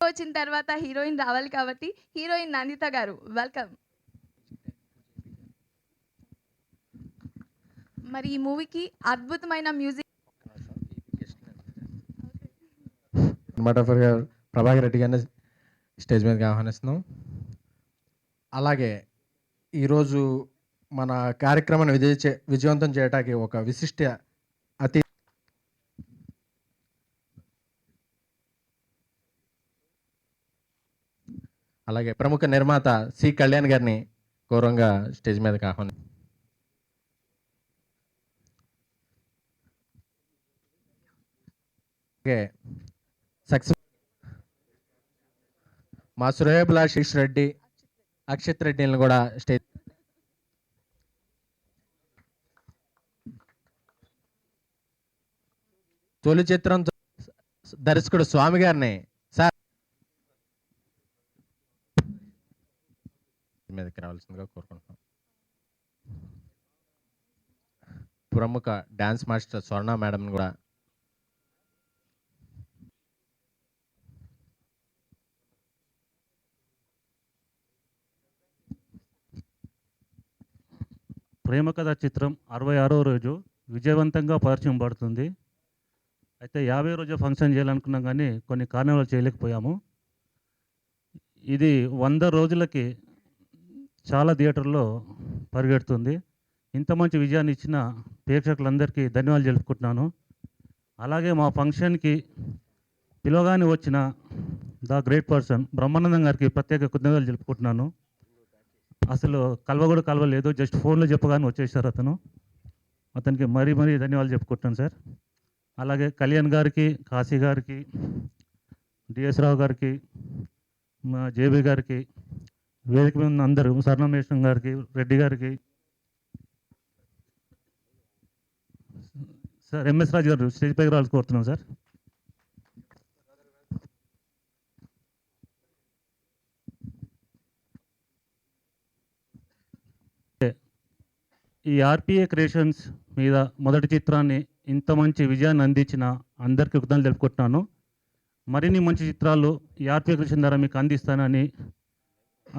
వచ్చిన తర్వాత హీరోయిన్ రావాలి కాబట్టి హీరోయిన్ నందిత గారు వెల్కమ్. మరి ఈ మూవీకి అద్భుతమైన మ్యూజిక్ సినిమాటోగ్రఫర్ గారు ప్రభాకర్ రెడ్డి గారిని స్టేజ్ మీదకి ఆహ్వానిస్తున్నాం. అలాగే ఈరోజు మన కార్యక్రమాన్ని విజయవంతం చేయడానికి ఒక విశిష్ట అతి అలాగే ప్రముఖ నిర్మాత సి కళ్యాణ్ గారిని గౌరవంగా స్టేజ్ మీదకి ఆహ్వానం. అలాగే సక్సెస్ మా శ్రేయభిలాష్ రెడ్డి, అక్షిత్ రెడ్డిని కూడా స్టేజ్ తొలి చిత్రం దర్శకుడు స్వామి గారిని సార్ మీదకి రావాల్సిందిగా కోరుకుంటున్నాం. ప్రముఖ డాన్స్ మాస్టర్ స్వర్ణ మేడం కూడా ప్రేమ కథ చిత్రం 66వ రోజు విజయవంతంగా పరిచయం పడుతుంది. అయితే 50 రోజు ఫంక్షన్ చేయాలనుకున్నాం కానీ కొన్ని కారణాలు చేయలేకపోయాము. ఇది 100 రోజులకి చాలా థియేటర్లో పరిగెడుతుంది. ఇంత మంచి విజయాన్ని ఇచ్చిన ప్రేక్షకులందరికీ ధన్యవాదాలు తెలుపుకుంటున్నాను. అలాగే మా ఫంక్షన్కి పిలవగానే వచ్చిన ద గ్రేట్ పర్సన్ బ్రహ్మానందం గారికి ప్రత్యేక కృతజ్ఞతలు తెలుపుకుంటున్నాను. అసలు కలవలేదు, జస్ట్ ఫోన్లో చెప్పగానే వచ్చేసారు అతనికి మరీ ధన్యవాదాలు చెప్పుకుంటున్నాను సార్. అలాగే కళ్యాణ్ గారికి, కాశీ గారికి, డిఎస్ రావు గారికి, మా జేబీ గారికి, వేదిక మీద ఉన్న అందరూ, సర్ణమేశ్వరం గారికి, రెడ్డి గారికి, సార్ ఎంఎస్ రాజు గారు స్టేజ్ పైకి రావాల్సి కోరుతున్నాం సార్. ఈ ఆర్పిఏ క్రియేషన్స్ మీద మొదటి చిత్రాన్ని ఇంత మంచి విజయాన్ని అందించిన అందరికీ కృతజ్ఞతలు తెలుపుకుంటున్నాను. మరిన్ని మంచి చిత్రాలు ఈ ఆర్పిఏ క్రియేషన్ ద్వారా మీకు అందిస్తానని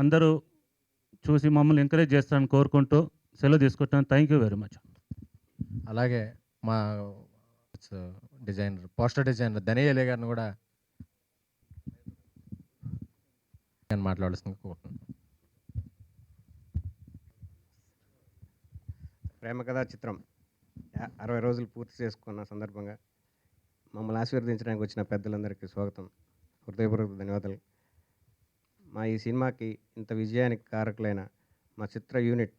అందరూ చూసి మమ్మల్ని ఎంకరేజ్ చేస్తారని కోరుకుంటూ సెలవు తీసుకుంటున్నాను. Thank you very much. అలాగే మా పోస్టర్ డిజైనర్ ధనయ్య గారిని కూడా మాట్లాడాల్సింది కోరుకుంటున్నాను. ప్రేమ కథా చిత్రం 60 రోజులు పూర్తి చేసుకున్న సందర్భంగా మమ్మల్ని ఆశీర్వదించడానికి వచ్చిన పెద్దలందరికీ స్వాగతం, హృదయపూర్వక ధన్యవాదాలు. మా ఈ సినిమాకి ఇంత విజయానికి కారకులైన మా చిత్ర unit,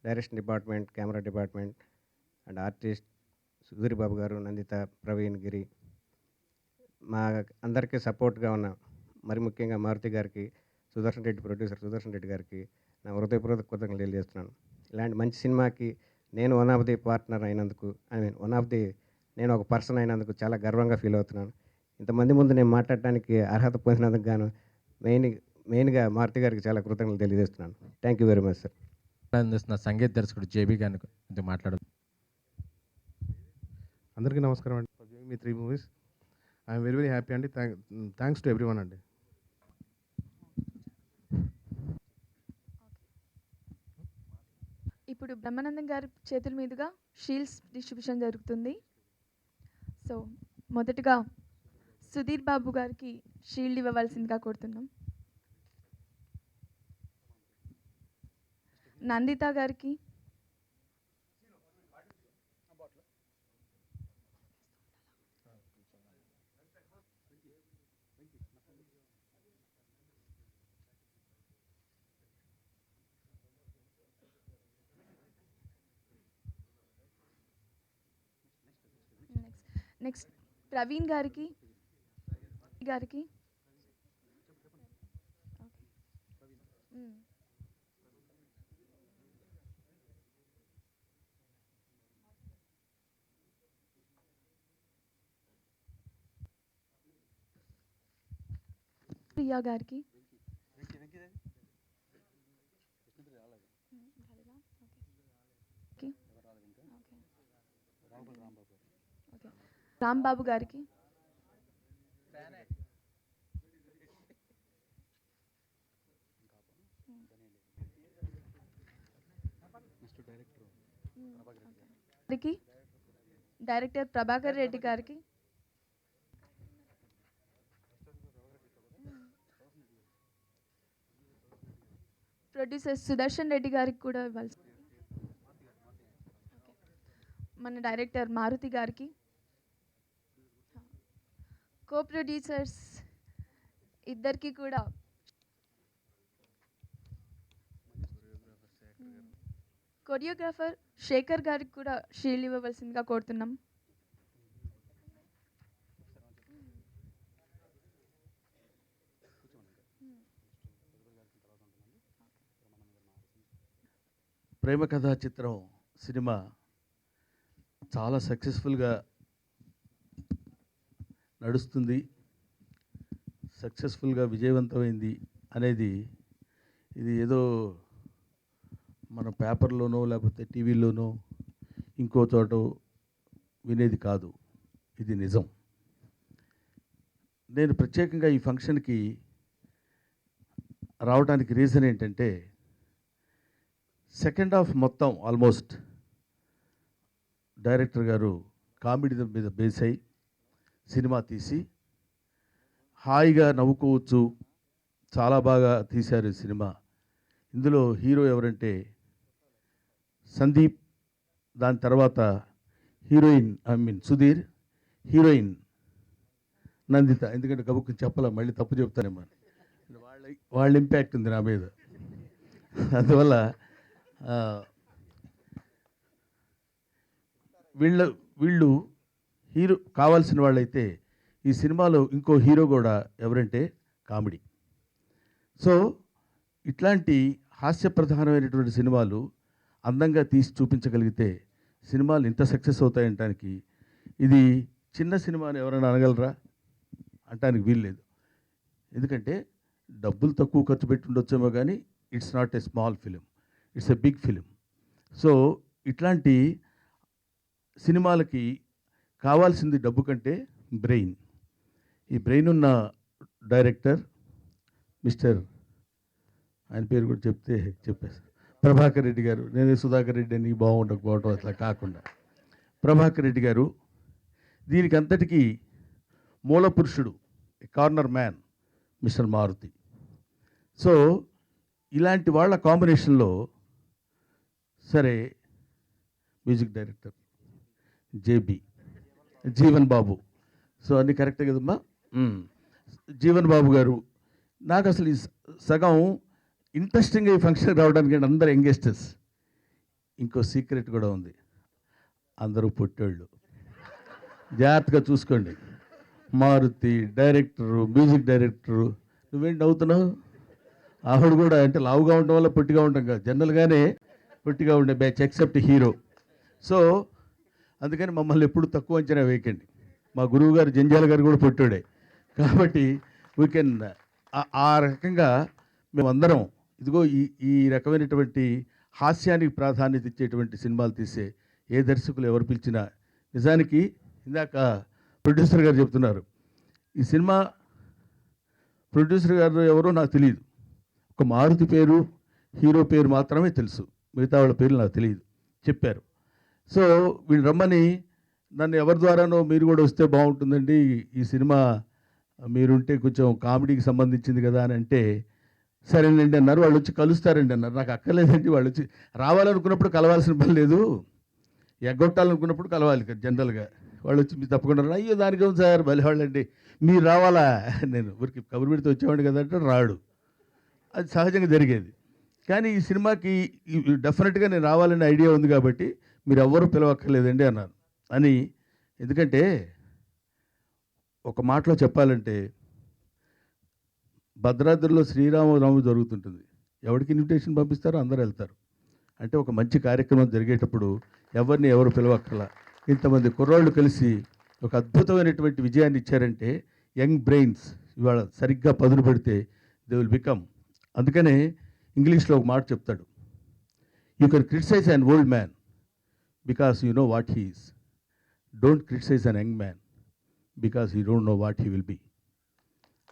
direction department, camera department and artist Sudheer Babu గారు, నందిత, ప్రవీణ్, గిరి, మా అందరికీ సపోర్ట్గా ఉన్న మరి ముఖ్యంగా మారుతి గారికి, సుదర్శన్ రెడ్డి ప్రొడ్యూసర్ సుదర్శన్ రెడ్డి గారికి నా హృదయపూర్వక కృతజ్ఞతలు తెలియజేస్తున్నాను. ఇలాంటి మంచి సినిమాకి నేను వన్ ఆఫ్ ది పార్ట్నర్ అయినందుకు, నేను ఒక పర్సన్ అయినందుకు చాలా గర్వంగా ఫీల్ అవుతున్నాను. ఇంతమంది ముందు నేను మాట్లాడటానికి అర్హత పొందినందుకు గాను మెయిన్గా మారుతి గారికి చాలా కృతజ్ఞతలు తెలియజేస్తున్నాను. Thank you very much sir. అందిస్తున్న సంగీత దర్శకుడు జేబీ గారిని మాట్లాడు. అందరికీ నమస్కారం అండి. మీ 3 మూవీస్ ఐఎమ్ వెరీ హ్యాపీ అండి. థ్యాంక్స్ టు ఎవ్రీ వన్ అండి. ఇప్పుడు బ్రహ్మానందం గారి చేతుల మీదుగా షీల్డ్స్ డిస్ట్రిబ్యూషన్ జరుగుతుంది. సో మొదటగా సుధీర్ బాబు గారికి షీల్డ్ ఇవ్వవలసిందిగా కోరుతున్నాం. నందిత గారికి, నెక్స్ట్ ప్రవీణ్ గారికి ప్రియా గారికి, రాంబాబు గారికి, గారికి, డైరెక్టర్ ప్రభాకర్ రెడ్డి గారికి, ప్రొడ్యూసర్ సుదర్శన్ రెడ్డి గారికి కూడా ఇవ్వాల్సి, మన డైరెక్టర్ మారుతి గారికి, కో ప్రొడ్యూసర్స్ ఇద్దరికి కూడా, కొరియోగ్రాఫర్ శేఖర్ గారికి కూడా షీల్డ్ ఇవ్వవలసిందిగా కోరుతున్నాం. ప్రేమ కథా చిత్రం సినిమా చాలా సక్సెస్ఫుల్గా నడుస్తుంది, సక్సెస్ఫుల్గా విజయవంతమైంది అనేది ఇది ఏదో మన పేపర్లోనో లేకపోతే టీవీలోనో ఇంకో చోట వినేది కాదు, ఇది నిజం. నేను ప్రత్యేకంగా ఈ ఫంక్షన్కి రావడానికి రీజన్ ఏంటంటే సెకండ్ హాఫ్ మొత్తం ఆల్మోస్ట్ డైరెక్టర్ గారు కామెడీ మీద బేస్ అయి సినిమా తీసి హాయిగా నవ్వుకోవచ్చు, చాలా బాగా తీశారు ఈ సినిమా. ఇందులో హీరో ఎవరంటే సందీప్, దాని తర్వాత హీరోయిన్ సుధీర్, హీరోయిన్ నందిత. ఎందుకంటే గబుక్కు చెప్పాల, మళ్ళీ తప్పు చెప్తానేమో, వాళ్ళ ఇంపాక్ట్ ఉంది నా మీద. అందువల్ల వీళ్ళు హీరో కావాల్సిన వాళ్ళైతే ఈ సినిమాలో ఇంకో హీరో కూడా ఎవరంటే కామెడీ. సో ఇట్లాంటి హాస్యప్రధానమైనటువంటి సినిమాలు అందంగా తీసి చూపించగలిగితే సినిమాలు ఇంత సక్సెస్ అవుతాయంటానికి ఇది చిన్న సినిమా అని ఎవరైనా అనగలరా? అంటానికి వీల్లేదు. ఎందుకంటే డబ్బులు తక్కువ ఖర్చు పెట్టి ఉండొచ్చేమో కానీ it's not a small film, it's a big film. So ఇట్లాంటి సినిమాలకి కావాల్సింది డబ్బు కంటే బ్రెయిన్. ఈ బ్రెయిన్ ఉన్న డైరెక్టర్ మిస్టర్, ఆయన పేరు కూడా చెప్పేశారు, ప్రభాకర్ రెడ్డి గారు. నేనే సుధాకర్ రెడ్డి అని బాగుండకపోవడం అట్లా కాకుండా ప్రభాకర్ రెడ్డి గారు దీనికి అంతటికీ మూల పురుషుడు, corner man mister Maruthi. So ఇలాంటి వాళ్ళ కాంబినేషన్లో సరే music director JB, Jeevan Babu. So అన్నీ కరెక్టే కదమ్మా. జీవన్ బాబు గారు నాకు అసలు ఈ సగం ఇంట్రెస్టింగ్గా ఈ ఫంక్షన్కి రావడానికి అందరు యంగెస్టర్స్. ఇంకో సీక్రెట్ కూడా ఉంది, అందరూ పుట్టేళ్ళు. జాగ్రత్తగా చూసుకోండి. Maruthi director, music director. నువ్వేంటి నవ్వుతున్నావు? ఆవిడ కూడా అంటే లావుగా ఉండడం వల్ల పొట్టిగా ఉంటాం కదా, జనరల్గానే పొట్టిగా ఉండే బ్యాచ్ ఎక్సెప్ట్ హీరో. సో అందుకని మమ్మల్ని ఎప్పుడు తక్కువ అంచనా వేయకండి. మా గురువు గారు జంజాల గారు కూడా పొట్టాడే, కాబట్టి వీ కెన్ ఆ రకంగా మేమందరం ఇదిగో ఈ రకమైనటువంటి హాస్యానికి ప్రాధాన్యత ఇచ్చేటువంటి సినిమాలు తీసే ఏ దర్శకులు ఎవరు పిలిచినా, నిజానికి ఇందాక ప్రొడ్యూసర్ గారు చెప్తున్నారు, ఈ సినిమా ప్రొడ్యూసర్ గారు ఎవరో నాకు తెలియదు. ఒక మారుతి పేరు, హీరో పేరు మాత్రమే తెలుసు, మిగతా వాళ్ళ పేర్లు నాకు తెలియదు, చెప్పారు. సో వీళ్ళు రమ్మని నన్ను ఎవరి ద్వారానో మీరు కూడా వస్తే బాగుంటుందండి, ఈ సినిమా మీరుంటే కొంచెం కామెడీకి సంబంధించింది కదా అని అంటే సరేనండి అన్నారు. వాళ్ళు వచ్చి కలుస్తారండి అన్నారు. నాకు అక్కర్లేదండి, వాళ్ళు వచ్చి రావాలనుకున్నప్పుడు కలవాల్సిన పని లేదు, ఎగ్గొట్టాలనుకున్నప్పుడు కలవాలి కదా జనరల్గా. వాళ్ళు వచ్చి మీరు తప్పకుండా అయ్యో దానికి ఉంది సార్ బలివాళ్ళండి మీరు రావాలా, నేను ఊరికి కబురు పెడితే వచ్చేవాడిని కదా అంటే రాడు, అది సహజంగా జరిగేది. కానీ ఈ సినిమాకి డెఫినెట్గా నేను రావాలనే ఐడియా ఉంది కాబట్టి మీరు ఎవ్వరూ పిలవక్కర్లేదండి అన్నారు అని. ఎందుకంటే ఒక మాటలో చెప్పాలంటే భద్రాద్రిలో శ్రీరామనవమి జరుగుతుంటుంది, ఎవరికి ఇన్విటేషన్ పంపిస్తారో అందరూ వెళ్తారు. అంటే ఒక మంచి కార్యక్రమం జరిగేటప్పుడు ఎవరిని ఎవరు పిలవక్కర్లా. ఇంతమంది కుర్రాళ్ళు కలిసి ఒక అద్భుతమైనటువంటి విజయాన్ని ఇచ్చారంటే యంగ్ బ్రెయిన్స్ ఇవాళ సరిగ్గా పదును పెడితే దే విల్ బికమ్. అందుకనే ఇంగ్లీష్లో ఒక మాట చెప్తాడు, you can criticize an old man because you know what he is, don't criticize an young man because you don't know what he will be.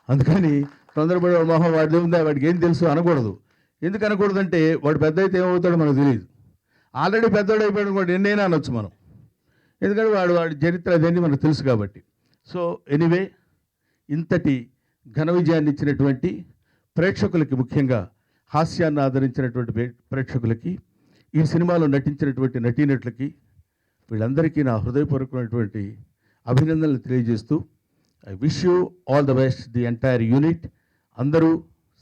అందుకని తొందరపడి వాడు మొహం వాడిది ఉందా వాడికి ఏం తెలుసు అనకూడదు. ఎందుకు అనకూడదంటే వాడు పెద్ద అయితే ఏమవుతాడో మనకు తెలియదు. ఆల్రెడీ పెద్దోడు అయిపోయాడు కూడా ఎన్నైనా అనొచ్చు మనం, ఎందుకంటే వాడి చరిత్ర అదేంటి మనకు తెలుసు కాబట్టి. సో ఎనీవే, ఇంతటి ఘన విజయాన్ని ఇచ్చినటువంటి ప్రేక్షకులకి, ముఖ్యంగా హాస్యాన్ని ఆదరించినటువంటి ప్రేక్షకులకి, ఈ సినిమాలో నటించినటువంటి నటీనటులకి, వీళ్ళందరికీ నా హృదయపూర్వకమైనటువంటి అభినందనలు తెలియజేస్తూ, I wish you all the best, the entire unit. అందరూ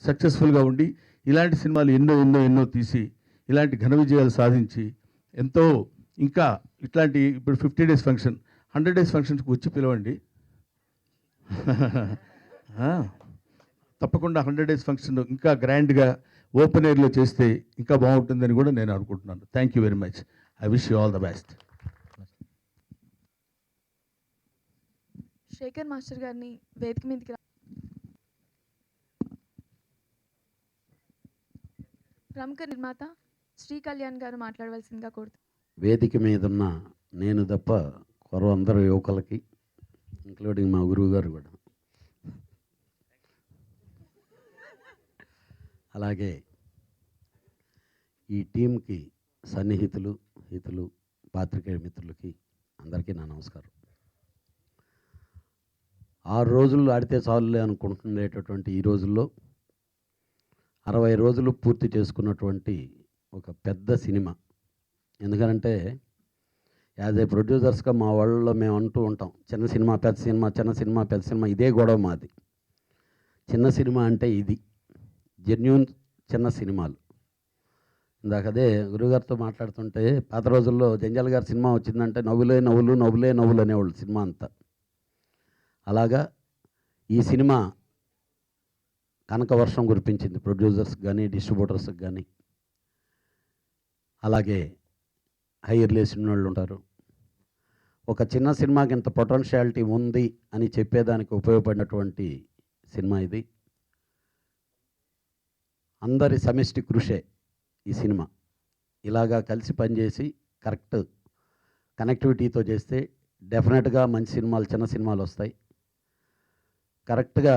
సక్సెస్ఫుల్గా ఉండి ఇలాంటి సినిమాలు ఎన్నో ఎన్నో ఎన్నో తీసి ఇలాంటి ఘన విజయాలు సాధించి ఎంతో ఇంకా ఇట్లాంటి ఇప్పుడు 50 days ఫంక్షన్, 100 days ఫంక్షన్స్కి వచ్చి పిలవండి. తప్పకుండా 100 days ఫంక్షన్ ఇంకా గ్రాండ్గా ఓపెన్ ఎయిర్లో చేస్తే ఇంకా బాగుంటుందని కూడా నేను అనుకుంటున్నాను. Thank you very much. I wish you all the best. Shekhar master గారిని వేదిక మీదకి ప్రముఖ నిర్మాత శ్రీ కళ్యాణ్ గారు మాట్లాడవలసిందిగా కోరుతున్నాను. వేదిక మీద ఉన్న నేను తప్ప కొరవ అందరు యువకులకి, ఇంక్లూడింగ్ మా గురువు గారు కూడా, అలాగే ఈ టీంకి సన్నిహితులు, హితులు, పాత్రికేయ మిత్రులకి అందరికీ నా నమస్కారం. 6 రోజులు ఆడితే చాలులే అనుకుంటుండేటటువంటి ఈ రోజుల్లో 60 రోజులు పూర్తి చేసుకున్నటువంటి ఒక పెద్ద సినిమా. ఎందుకంటే యాజ్ ఏ ప్రొడ్యూసర్స్గా మా వాళ్ళలో మేము అంటూ ఉంటాం, చిన్న సినిమా పెద్ద సినిమా, చిన్న సినిమా పెద్ద సినిమా, ఇదే గొడవ మాది. చిన్న సినిమా అంటే ఇది జెన్యూన్ చిన్న సినిమాలు. ఇందాక అదే గురుగారితో మాట్లాడుతుంటే, పాత రోజుల్లో జంజాల్ గారి సినిమా వచ్చిందంటే నవ్వులే నవ్వులు, నవ్వులే నవ్వులు అనేవాళ్ళు సినిమా అంతా. అలాగా ఈ సినిమా కనక వర్షం కురిపించింది ప్రొడ్యూసర్స్కి కానీ, డిస్ట్రిబ్యూటర్స్కి కానీ. అలాగే హైయర్ లేసిన వాళ్ళు ఉంటారు. ఒక చిన్న సినిమాకి ఇంత పొటెన్షియాలిటీ ఉంది అని చెప్పేదానికి ఉపయోగపడినటువంటి సినిమా ఇది. అందరి సమిష్టి కృషే ఈ సినిమా. ఇలాగా కలిసి పనిచేసి కరెక్ట్ కనెక్టివిటీతో చేస్తే డెఫినెట్గా మంచి సినిమాలు, చిన్న సినిమాలు వస్తాయి. కరెక్ట్గా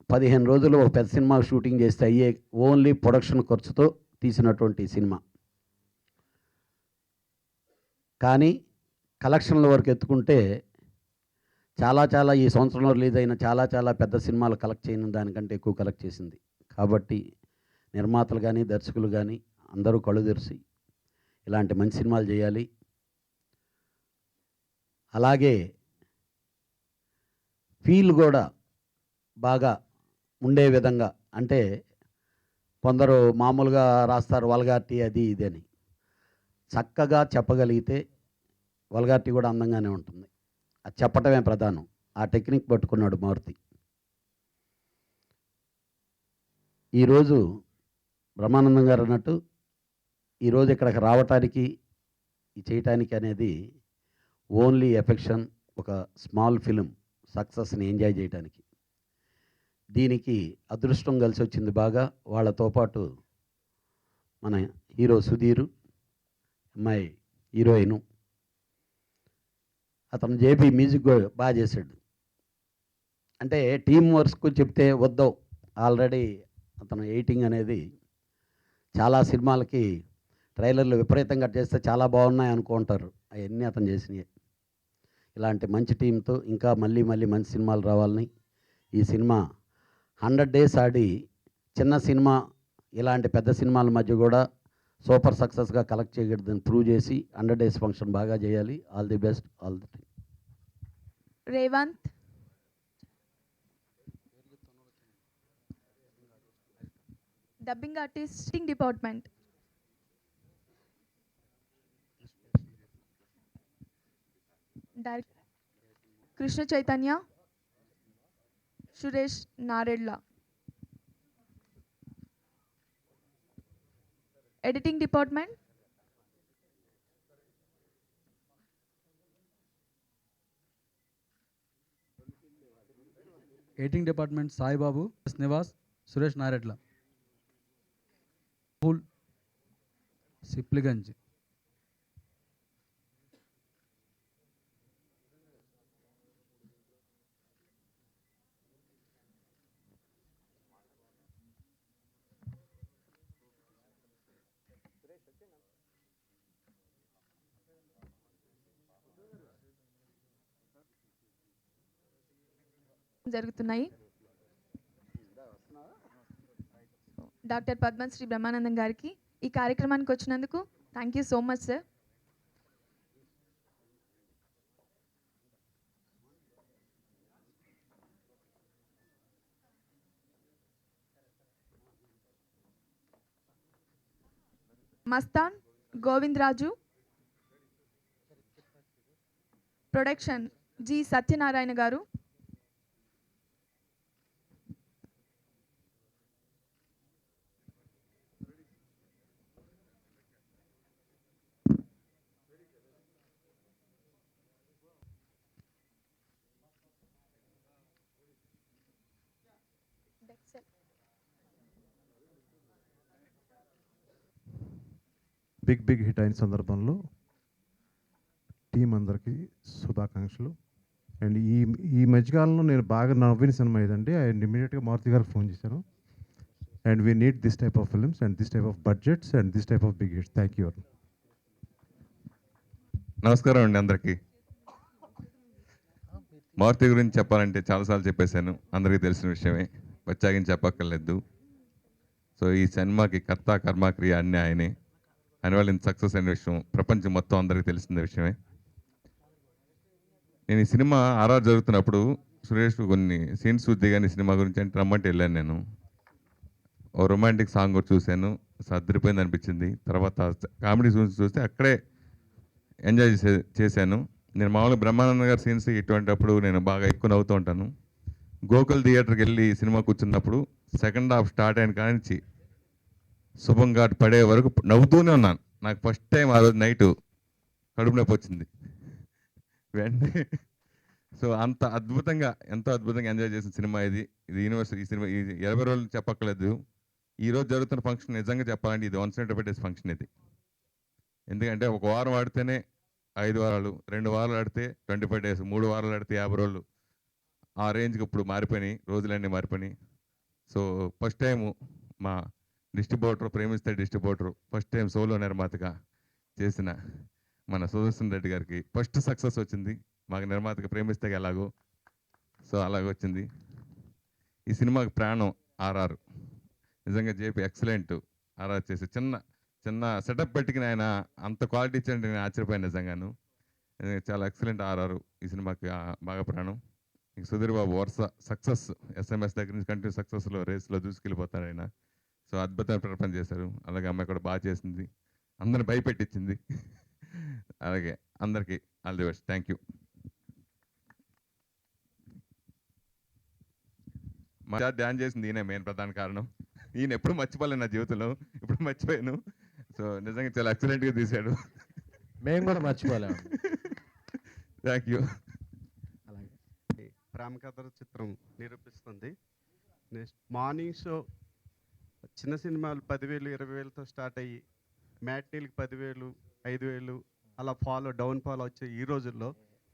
15 రోజులు ఒక పెద్ద సినిమా షూటింగ్ చేస్తే అయ్యే ఓన్లీ ప్రొడక్షన్ ఖర్చుతో తీసినటువంటి సినిమా. కానీ కలెక్షన్ల వరకు ఎత్తుకుంటే చాలా ఈ సంవత్సరంలో రిలీజ్ అయిన చాలా పెద్ద సినిమాలు కలెక్ట్ చేయని దానికంటే ఎక్కువ కలెక్ట్ చేసింది. కాబట్టి నిర్మాతలు కానీ, దర్శకులు కానీ అందరూ కళ్ళు తెరిచి ఇలాంటి మంచి సినిమాలు చేయాలి. అలాగే ఫీల్ కూడా బాగా ఉండే విధంగా, అంటే కొందరు మామూలుగా రాస్తారు వల్గారిటీ అది ఇది అని, చక్కగా చెప్పగలిగితే వల్గారిటీ కూడా అందంగానే ఉంటుంది. అది చెప్పటమే ప్రధానం. ఆ టెక్నిక్ పట్టుకున్నాడు మారుతి. ఈరోజు బ్రహ్మానందం గారు అన్నట్టు ఈరోజు ఇక్కడికి రావటానికి, ఈ చేయటానికి అనేది ఓన్లీ ఎఫెక్షన్, ఒక స్మాల్ ఫిలిం సక్సెస్ని ఎంజాయ్ చేయడానికి. దీనికి అదృష్టం కలిసి వచ్చింది బాగా. వాళ్ళతో పాటు మన హీరో సుధీరు, అమ్మాయి హీరోయిను, అతను జేబీ మ్యూజిక్ బాగా చేశాడు. అంటే టీం వర్క్ చెప్తే వద్దావు, ఆల్రెడీ అతను ఎడిటింగ్ అనేది చాలా సినిమాలకి ట్రైలర్లు విపరీతంగా చేస్తే చాలా బాగున్నాయి అనుకుంటారు. అవన్నీ అతను చేసినాయి. ఇలాంటి మంచి టీంతో ఇంకా మళ్ళీ మంచి సినిమాలు రావాలని, ఈ సినిమా 100 days ఆడి చిన్న సినిమా ఇలాంటి పెద్ద సినిమాల మధ్య కూడా సూపర్ సక్సెస్గా కలెక్ట్ చేయగలదని ప్రూవ్ చేసి 100 days ఫంక్షన్ బాగా చేయాలి. All the best, all the time. Revanth, dubbing artist department, director Krishna Chaitanya, Suresh Naredla, editing department editing department Saibabu, Nivas, Suresh Naredla, పూల్, సిప్లిగంజ్. జరుగుతున్నాయి. డాక్టర్ పద్మశ్రీ బ్రహ్మానందం గారికి ఈ కార్యక్రమానికి వచ్చినందుకు thank you so much sir. Mastan Govindaraju, production G Satyanarayana గారు, బిగ్ హిట్ అయిన సందర్భంలో టీం అందరికీ శుభాకాంక్షలు. అండ్ ఈ మధ్యకాలంలో నేను బాగా నవ్విన సినిమా ఇదండి. అండ్ ఇమీడియట్గా మారుతి గారికి ఫోన్ చేశాను. And we need this type of films and this type of budgets and this type of big hits. Thank you. నమస్కారం అండి అందరికీ. మారుతి గురించి చెప్పాలంటే చాలాసార్లు చెప్పేశాను, అందరికీ తెలిసిన విషయమే, ప్రత్యేకించి చెప్పక్కర్లేదు. సో ఈ సినిమాకి కర్త కర్మ క్రియ అన్నీ ఆయనే. ఆయన వల్ల ఇంత సక్సెస్ అయిన విషయం ప్రపంచం మొత్తం అందరికీ తెలిసిన విషయమే. నేను ఈ సినిమా ఆర్ఆర్ జరుగుతున్నప్పుడు సురేష్ కొన్ని సీన్స్ దిగాని సినిమా గురించి అంటే రమ్మంటే వెళ్ళాను. నేను ఓ రొమాంటిక్ సాంగ్ కూడా చూశాను, సర్దిరిపోయింది అనిపించింది. తర్వాత కామెడీ సీన్స్ చూస్తే అక్కడే ఎంజాయ్ చేశాను. నేను మామూలుగా బ్రహ్మానంద గారి సీన్స్ ఇటువంటిప్పుడు నేను బాగా ఎక్కువ నవ్వుతూ ఉంటాను. గోకుల్ థియేటర్కి వెళ్ళి సినిమా కూర్చున్నప్పుడు సెకండ్ హాఫ్ స్టార్ట్ అయిన కానించి శుభం ఘాట్ పడే వరకు నవ్వుతూనే ఉన్నాను. నాకు ఫస్ట్ టైం ఆ రోజు నైటు కడుపు నొప్పి వచ్చింది వెంటనే. సో అంత అద్భుతంగా, ఎంతో అద్భుతంగా ఎంజాయ్ చేసిన సినిమా ఇది. యూనివర్సిటీ ఈ సినిమా ఇది 20 రోజులు చెప్పక్కర్లేదు. ఈరోజు జరుగుతున్న ఫంక్షన్ నిజంగా చెప్పాలంటే ఇది 175 days ఫంక్షన్ ఇది. ఎందుకంటే ఒక వారం ఆడితేనే 5 వారాలు, 2 వారాలు ఆడితే 25 days, 3 వారాలు ఆడితే 50 రోజులు. ఆ రేంజ్కి ఇప్పుడు మారిపోయినాయి, రోజులన్నీ మారిపోయినాయి. సో ఫస్ట్ టైము మా డిస్ట్రిబ్యూటర్, ప్రేమిస్తే డిస్ట్రిబ్యూటర్ ఫస్ట్ టైం సోలో నిర్మాతగా చేసిన మన సుదర్శన్ రెడ్డి గారికి ఫస్ట్ సక్సెస్ వచ్చింది. మాకు నిర్మాతగా ప్రేమిస్తే ఎలాగో సో అలాగొచ్చింది. ఈ సినిమాకి ప్రాణం ఆర్ఆర్. నిజంగా జేపీ ఎక్సలెంట్ ఆర్ఆర్ చేసి చిన్న సెటప్ పెట్టుకుని ఆయన అంత క్వాలిటీ ఇచ్చారంటే నేను ఆశ్చర్యపోయాను నిజంగాను. చాలా ఎక్సలెంట్ ఆర్ఆర్ ఈ సినిమాకి బాగా ప్రాణం. ఇంక సుధీర్ బాబు వరుస సక్సెస్, ఎస్ఎంఎస్ దగ్గర నుంచి కంటిన్యూ సక్సెస్లో రేస్లో దూసుకెళ్ళిపోతారు ఆయన. సో అద్భుతమైన ప్రకటన చేశారు. అలాగే అమ్మాయి కూడా బాగా చేసింది, అందరిని భయపెట్టించింది. అలాగే అందరికీ all the best. Thank you. మా ధ్యాన్ చేసింది ఈయన మెయిన్ ప్రధాన కారణం. ఈయన ఎప్పుడు మర్చిపోలేను నా జీవితంలో, ఇప్పుడు మర్చిపోయాను. సో నిజంగా చాలా ఎక్సలెంట్గా తీశాడు. మేము కూడా మర్చిపోలేము. Thank you. అలాగే ప్రేమ కథ చిత్రం నిరూపిస్తుంది. నెక్స్ట్ మార్నింగ్ షో చిన్న సినిమాలు 10,000, 20,000తో స్టార్ట్ అయ్యి మ్యాట్నీలకు 10,000, 5,000 అలా డౌన్ ఫాల్ వచ్చే ఈ రోజుల్లో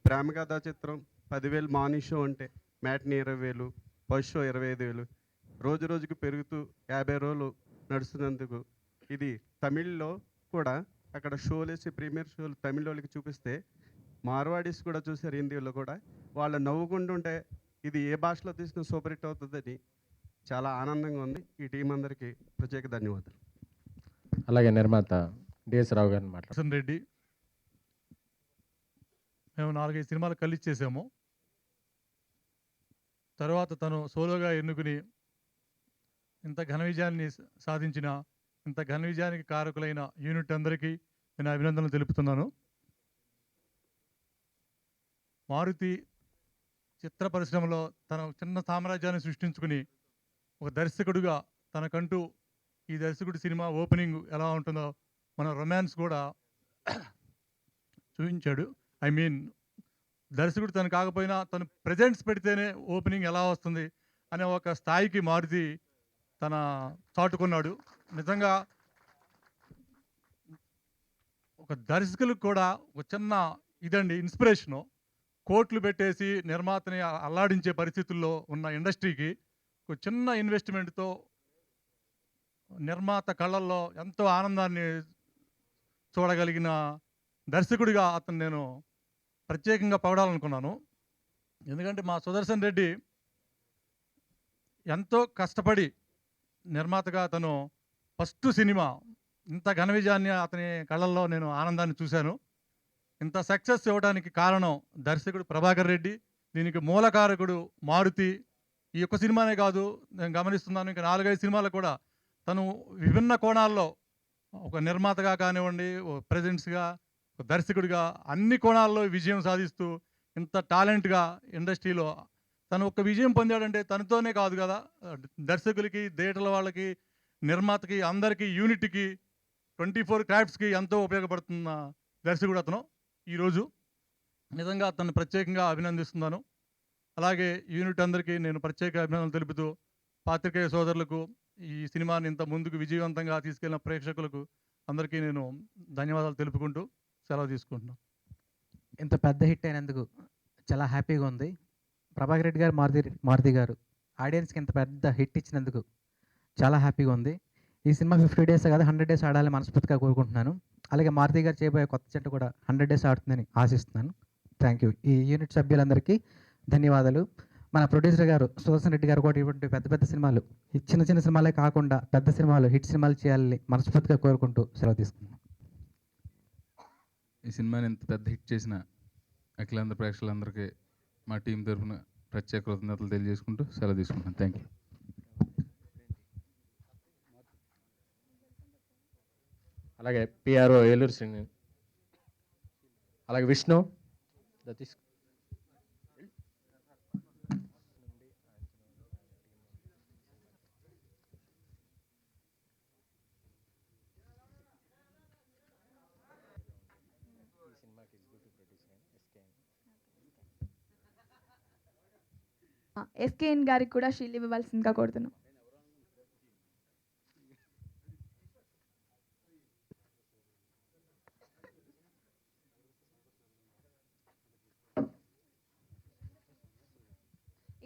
ప్రేమ కథా చిత్రం 10,000 మార్నింగ్ షో అంటే మ్యాట్నీ 20,000, ఫస్ట్ షో 25,000, రోజు రోజుకు పెరుగుతూ 50 రోజులు నడుస్తున్నందుకు ఇది తమిళ్లో కూడా అక్కడ షోలు వేసి ప్రీమియర్ షోలు తమిళ వాళ్ళకి చూపిస్తే మార్వాడీస్ కూడా చూశారు, హిందీలో కూడా. వాళ్ళు నవ్వుకుంటుంటే ఇది ఏ భాషలో తీసిన సూపర్ హిట్ అవుతుందని చాలా ఆనందంగా ఉంది. ఈ టీం అందరికీ ప్రత్యేక ధన్యవాదాలు. అలాగే నిర్మాత డిఎస్ రావు గారిని మాట్లాడు. రెడ్డి, మేము 4-5 సినిమాలు కలిసి చేసాము. తర్వాత తను సోలోగా ఎన్నుకుని ఇంత ఘన విజయాన్ని సాధించిన, ఇంత ఘన విజయానికి కారకులైన యూనిట్ అందరికీ నేను అభినందనలు తెలుపుతున్నాను. మారుతి చిత్ర పరిశ్రమలో తన చిన్న సామ్రాజ్యాన్ని సృష్టించుకుని ఒక దర్శకుడిగా తనకంటూ ఈ దర్శకుడి సినిమా ఓపెనింగ్ ఎలా ఉంటుందో మన రొమాన్స్ కూడా చూపించాడు. ఐ మీన్ దర్శకుడు తను కాకపోయినా తను ప్రెజెంట్స్ పెడితేనే ఓపెనింగ్ ఎలా వస్తుంది అనే ఒక స్థాయికి మారుతి తన చాటుకున్నాడు. నిజంగా ఒక దర్శకులకు కూడా ఒక చిన్న ఇదండి ఇన్స్పిరేషను. కోట్లు పెట్టేసి నిర్మాతని అల్లాడించే పరిస్థితుల్లో ఉన్న ఇండస్ట్రీకి ఒక చిన్న ఇన్వెస్ట్మెంట్తో నిర్మాత కళ్ళల్లో ఎంతో ఆనందాన్ని చూడగలిగిన దర్శకుడిగా అతను నేను ప్రత్యేకంగా పొగడాలనుకున్నాను. ఎందుకంటే మా సుదర్శన్ రెడ్డి ఎంతో కష్టపడి నిర్మాతగా తను ఫస్ట్ సినిమా ఇంత ఘన విజయాన్ని అతని కళ్ళల్లో నేను ఆనందాన్ని చూశాను. ఇంత సక్సెస్ ఇవ్వడానికి కారణం దర్శకుడు ప్రభాకర్ రెడ్డి, దీనికి మూలకారకుడు మారుతి. ఈ ఒక్క సినిమానే కాదు, నేను గమనిస్తున్నాను ఇంకా 4-5 సినిమాలు కూడా తను విభిన్న కోణాల్లో ఒక నిర్మాతగా కానివ్వండి, ప్రెజెంట్స్గా, ఒక దర్శకుడిగా అన్ని కోణాల్లో విజయం సాధిస్తూ ఇంత టాలెంట్గా ఇండస్ట్రీలో తను ఒక విజయం పొందాడంటే తనతోనే కాదు కదా, దర్శకులకి, థియేటర్ల వాళ్ళకి, నిర్మాతకి, అందరికీ, యూనిట్కి, 24 క్రాఫ్ట్స్కి ఎంతో ఉపయోగపడుతున్న దర్శకుడు అతను. ఈరోజు నిజంగా అతన్ని ప్రత్యేకంగా అభినందిస్తున్నాను. అలాగే యూనిట్ అందరికీ నేను ప్రత్యేక అభినందనలు తెలుపుతూ, పాత్రికేయ సోదరులకు, ఈ సినిమాని ఇంత ముందుకు విజయవంతంగా తీసుకెళ్లిన ప్రేక్షకులకు అందరికీ నేను ధన్యవాదాలు తెలుపుకుంటూ సెలవు తీసుకుంటున్నాను. ఇంత పెద్ద హిట్ అయినందుకు చాలా హ్యాపీగా ఉంది. ప్రభాకర్ రెడ్డి గారు, మారుతి గారు ఆడియన్స్కి ఇంత పెద్ద హిట్ ఇచ్చినందుకు చాలా హ్యాపీగా ఉంది. ఈ సినిమా 50 డేస్ కాదు 100 డేస్ ఆడాలని మనస్ఫూర్తిగా కోరుకుంటున్నాను. అలాగే మారుతి గారు చేయబోయే కొత్త జంట కూడా 100 డేస్ ఆడుతుందని ఆశిస్తున్నాను. Thank you. ఈ యూనిట్ సభ్యులందరికీ ధన్యవాదాలు. మన ప్రొడ్యూసర్ గారు సుదర్శన్ రెడ్డి గారు కూడా ఇటువంటి పెద్ద పెద్ద సినిమాలు, ఈ చిన్న చిన్న సినిమాలే కాకుండా పెద్ద సినిమాలు, హిట్ సినిమాలు చేయాలని మనస్ఫూర్తిగా కోరుకుంటూ సెలవు తీసుకున్నాను. ఈ సినిమాని ఇంత పెద్ద హిట్ చేసిన అఖిలాంధ్ర ప్రేక్షకులందరికీ మా టీం తరఫున ప్రత్యేక కృతజ్ఞతలు తెలియజేసుకుంటూ సెలవు తీసుకుంటాను. Thank you. అలాగే పిఆర్ఓ ఏలూరు శ్రీని, అలాగే విష్ణు దతీష్. ఎస్కేఎన్ గారికి కూడా షీల్డ్ ఇవ్వవలసిందిగా కోరుతున్నాం.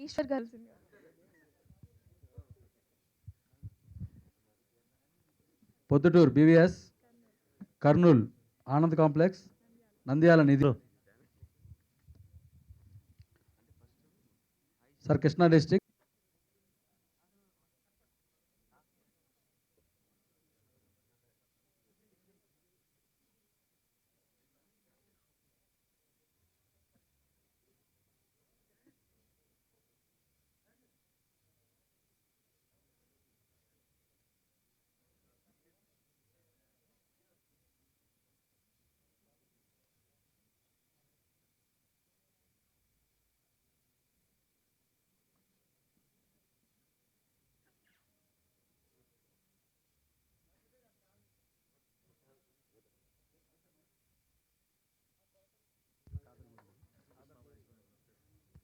ఈశ్వర్ గారు. Proddatur BVS, Kurnool Anand complex, Nandyal Nidhi. Sir Krishna district.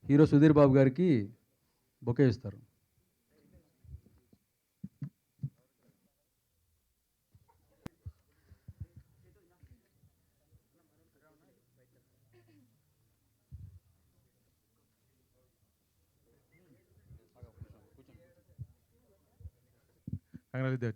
Hero Sudheer Babu గారికి బొకే ఇస్తారు. కంగ్రాచులేట్